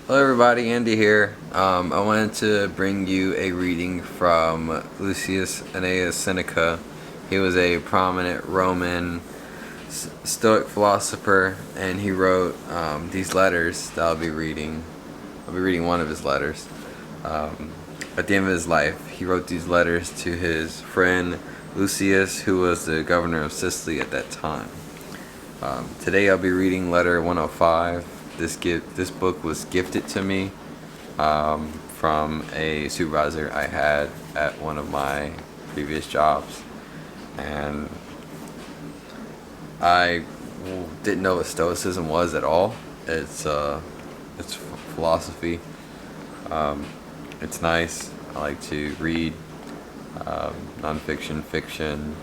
Hello everybody, Andy here. I wanted to bring you a reading from Lucius Annaeus Seneca. He was a prominent Roman Stoic philosopher, and he wrote these letters that I'll be reading. I'll be reading one of his letters. At the end of his life, he wrote these letters to his friend Lucius, who was the governor of Sicily at that time. Today I'll be reading letter 105. This book was gifted to me from a supervisor I had at one of my previous jobs, and I didn't know what Stoicism was at all. It's philosophy. It's nice. I like to read nonfiction, fiction,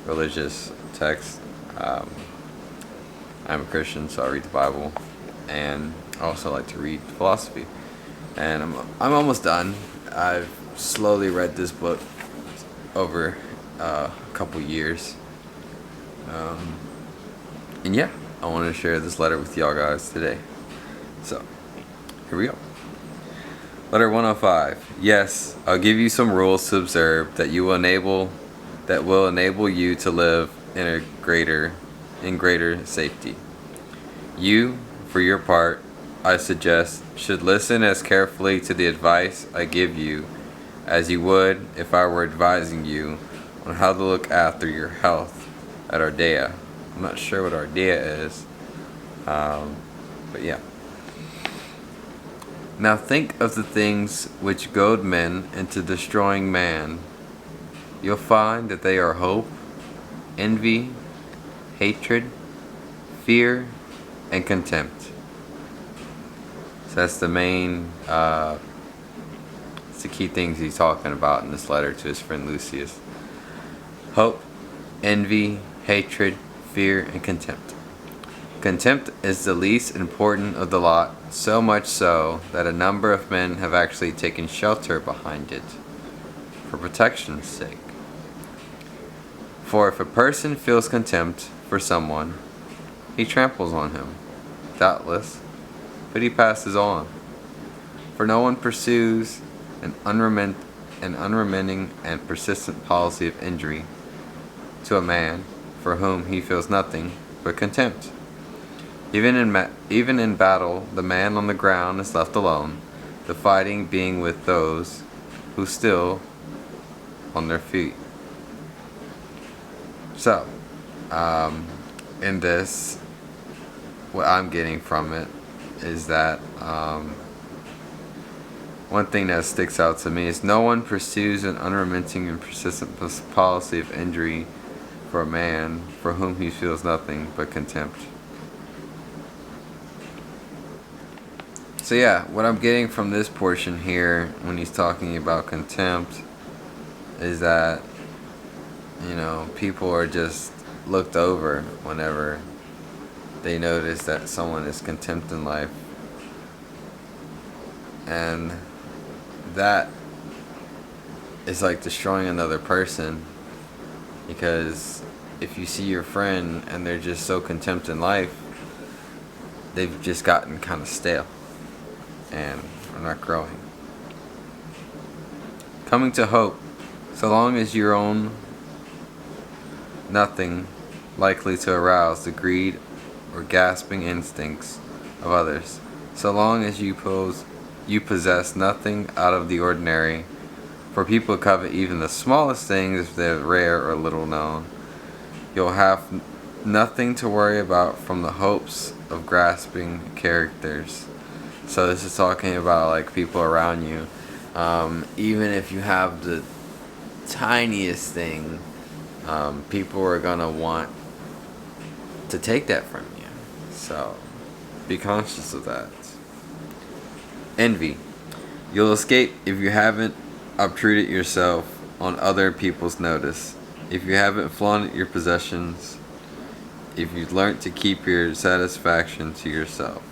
religious texts. I'm a Christian, so I read the Bible, and I also like to read philosophy. And I'm almost done. I've slowly read this book over a couple years. And yeah, I want to share this letter with y'all guys today. So, here we go. Letter 105. Yes, I'll give you some rules to observe that will enable you to live in greater safety. You, for your part, I suggest, should listen as carefully to the advice I give you as you would if I were advising you on how to look after your health at Ardea. I'm not sure what Ardea is, but yeah. Now think of the things which goad men into destroying man. You'll find that they are hope, envy, hatred, fear, and contempt. So that's the main, it's the key things he's talking about in this letter to his friend Lucius. Hope, envy, hatred, fear, and contempt. Contempt is the least important of the lot, so much so that a number of men have actually taken shelter behind it for protection's sake. For if a person feels contempt for someone, he tramples on him, doubtless, but he passes on. For no one pursues an unremitting and persistent policy of injury to a man for whom he feels nothing but contempt. Even in battle, the man on the ground is left alone, the fighting being with those who still on their feet. So, in this, what I'm getting from it is that one thing that sticks out to me is no one pursues an unremitting and persistent policy of injury for a man for whom he feels nothing but contempt. So yeah, what I'm getting from this portion here when he's talking about contempt is that, people are just looked over whenever they notice that someone is contempt in life. And that is like destroying another person, because if you see your friend and they're just so contempt in life, they've just gotten kind of stale and are not growing. Coming to hope, so long as you own nothing likely to arouse the greed or gasping instincts of others, so long as you possess nothing out of the ordinary, for people covet even the smallest things if they're rare or little known, you'll have nothing to worry about from the hopes of grasping characters. So this is talking about like people around you. Even if you have the tiniest thing, people are gonna want to take that from you. So be conscious of that. Envy. You'll escape if you haven't obtruded yourself on other people's notice, if you haven't flaunted your possessions, if you've learned to keep your satisfaction to yourself.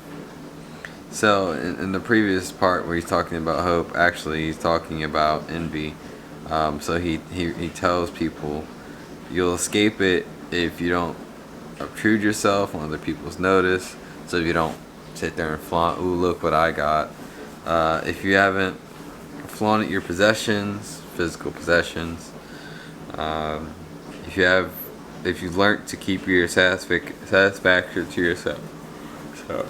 So in the previous part where he's talking about hope, actually he's talking about envy. So he tells people you'll escape it if you don't obtrude yourself on other people's notice. So if you don't sit there and flaunt, ooh, look what I got. If you haven't flaunted your possessions, physical possessions, um, if you have, if you've learned to keep your satisfaction to yourself, so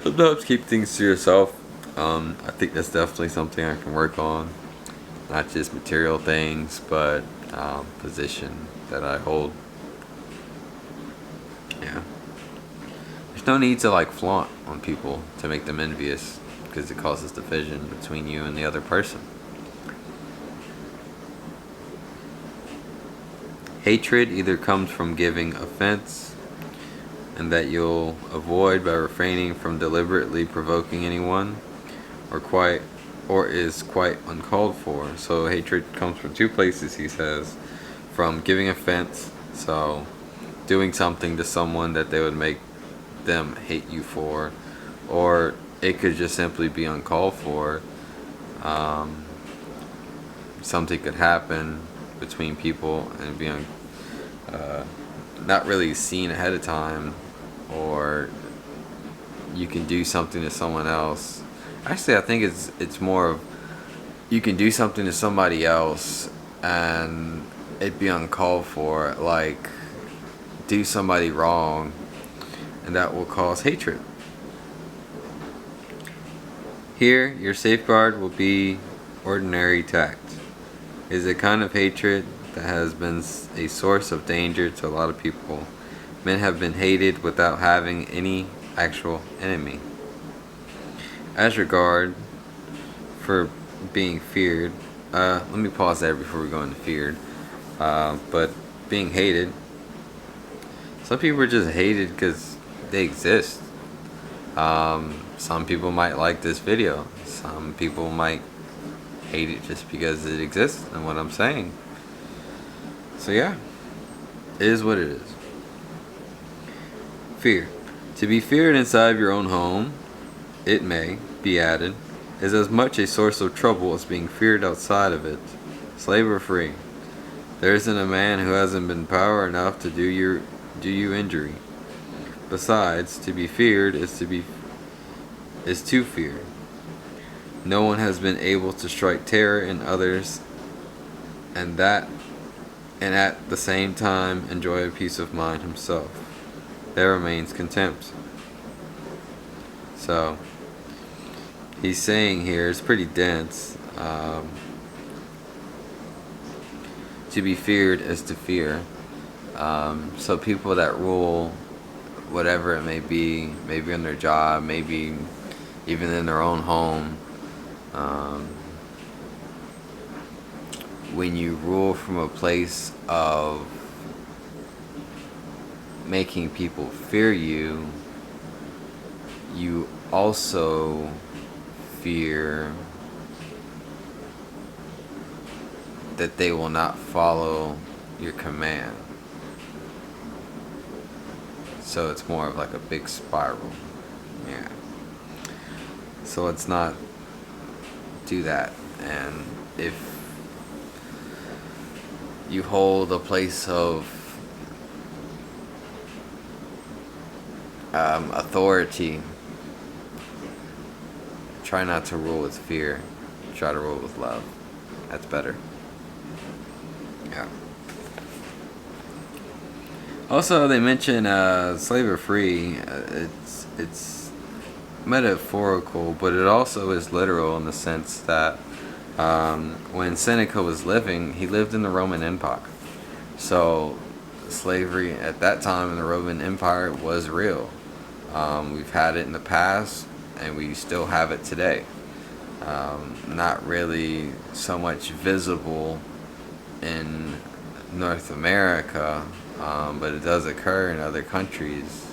sometimes keep things to yourself. I think that's definitely something I can work on. Not just material things, but position that I hold. Yeah. There's no need to like flaunt on people to make them envious, because it causes division between you and the other person. Hatred either comes from giving offense, and that you'll avoid by refraining from deliberately provoking anyone, or is quite uncalled for. So hatred comes from two places, he says. From giving offense, so doing something to someone that they would make them hate you for, or it could just simply be uncalled for. Something could happen between people and be not really seen ahead of time, or you can do something to someone else. Actually, I think it's more of you can do something to somebody else and it be uncalled for, like do somebody wrong, and that will cause hatred. Here, your safeguard will be ordinary tact. It is a kind of hatred that has been a source of danger to a lot of people. Men have been hated without having any actual enemy. As regard for being feared, let me pause there before we go into feared. But being hated, some people are just hated because they exist. Some people might like this video. Some people might hate it just because it exists and what I'm saying. So yeah, it is what it is. Fear. To be feared inside of your own home, it may be added, is as much a source of trouble as being feared outside of it. Slave or free. There isn't a man who hasn't been power enough to do you injury. Besides, to be feared is to fear. No one has been able to strike terror in others, and at the same time enjoy a peace of mind himself. There remains contempt. So he's saying here, it's pretty dense. To be feared is to fear. So people that rule, whatever it may be, maybe in their job, maybe even in their own home, when you rule from a place of making people fear you, you also fear that they will not follow your command. So it's more of like a big spiral. Yeah. So let's not do that. And if you hold a place of authority, try not to rule with fear. Try to rule with love. That's better. Yeah. Also, they mention slave or free. It's metaphorical, but it also is literal in the sense that when Seneca was living, he lived in the Roman Empire. So slavery at that time in the Roman Empire was real. We've had it in the past, and we still have it today. Not really so much visible in North America, but it does occur in other countries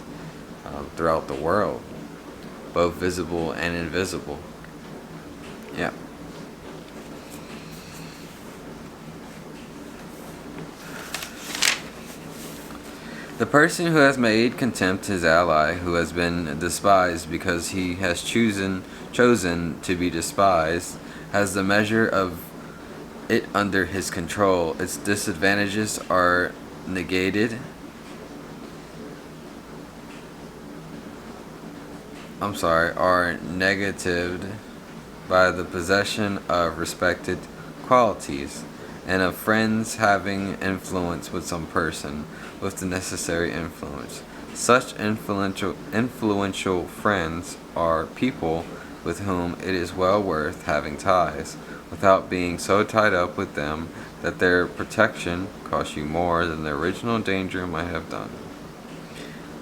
throughout the world, both visible and invisible. Yeah. The person who has made contempt his ally, who has been despised because he has chosen to be despised, has the measure of it under his control. Its disadvantages are negated, are negatived by the possession of respected qualities and of friends having influence with some person with the necessary influence. Such influential friends are people with whom it is well worth having ties, without being so tied up with them that their protection costs you more than the original danger might have done.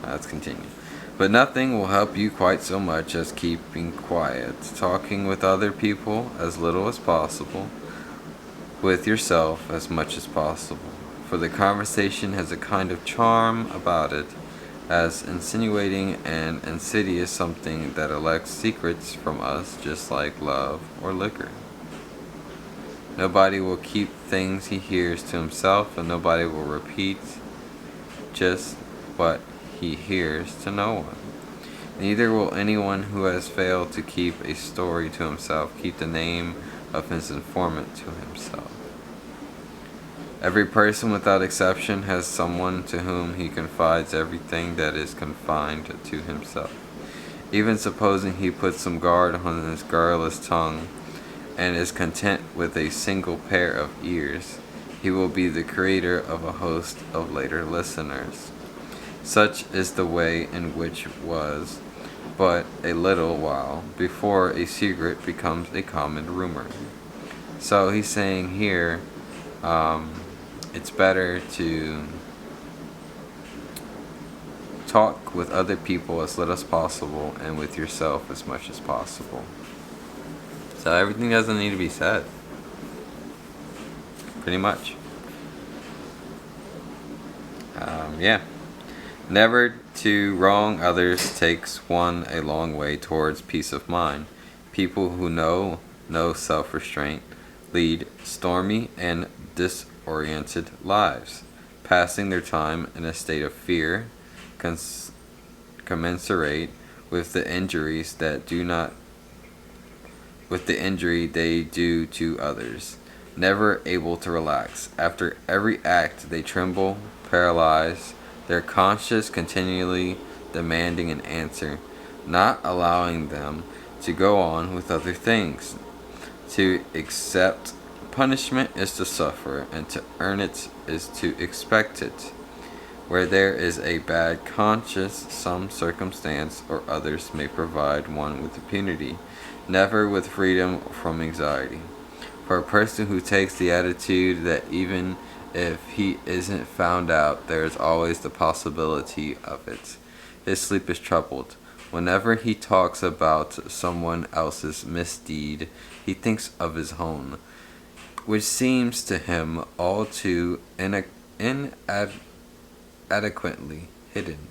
Let's continue. But nothing will help you quite so much as keeping quiet, talking with other people as little as possible, with yourself as much as possible. For the conversation has a kind of charm about it, as insinuating and insidious something that elects secrets from us, just like love or liquor. Nobody will keep things he hears to himself, and nobody will repeat just what he hears to no one. Neither will anyone who has failed to keep a story to himself keep the name of his informant to himself. Every person without exception has someone to whom he confides everything that is confined to himself. Even supposing he puts some guard on his garrulous tongue and is content with a single pair of ears, he will be the creator of a host of later listeners. Such is the way in which was but a little while before a secret becomes a common rumor. So he's saying here, it's better to talk with other people as little as possible and with yourself as much as possible. So everything doesn't need to be said. Pretty much. Yeah. Never to wrong others takes one a long way towards peace of mind. People who know no self-restraint lead stormy and disoriented lives, passing their time in a state of fear commensurate with the injuries that do not with the injury they do to others, never able to relax. After every act they tremble, paralyzed, their conscience continually demanding an answer, not allowing them to go on with other things. To accept punishment is to suffer, and to earn it is to expect it. Where there is a bad conscience, some circumstance or others may provide one with impunity, never with freedom from anxiety. For a person who takes the attitude that even if he isn't found out, there is always the possibility of it, his sleep is troubled. Whenever he talks about someone else's misdeed, he thinks of his own, which seems to him all too inadequately hidden,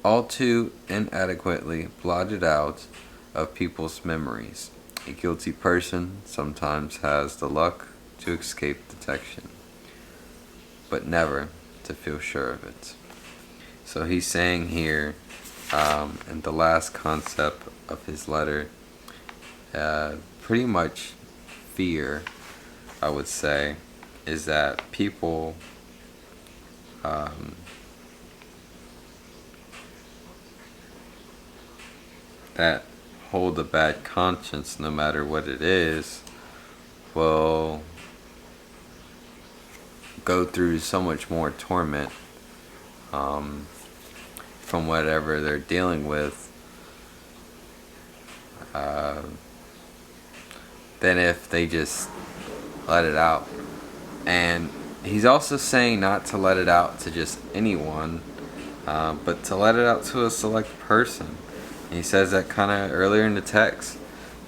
all too inadequately blotted out of people's memories. A guilty person sometimes has the luck to escape detection, but never to feel sure of it. So he's saying here, in the last concept of his letter, pretty much fear, I would say, is that people that hold a bad conscience, no matter what it is, will go through so much more torment from whatever they're dealing with than if they just let it out. And he's also saying not to let it out to just anyone, but to let it out to a select person. And he says that kind of earlier in the text.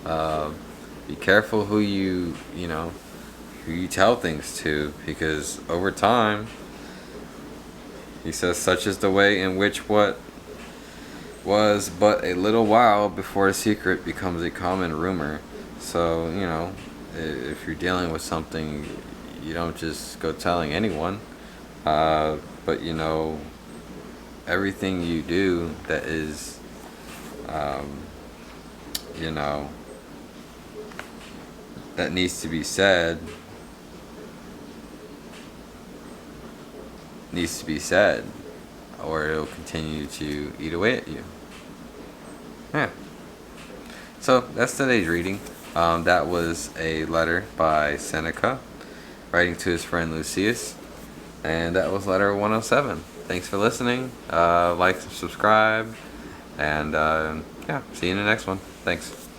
Be careful who you tell things to, because over time, he says, such is the way in which what was but a little while before a secret becomes a common rumor. So, if you're dealing with something, you don't just go telling anyone. But, everything you do that is, that needs to be said, or it'll continue to eat away at you. Yeah. So that's today's reading. That was a letter by Seneca writing to his friend Lucius. And that was letter 107. Thanks for listening. Like, subscribe, and yeah, see you in the next one. Thanks.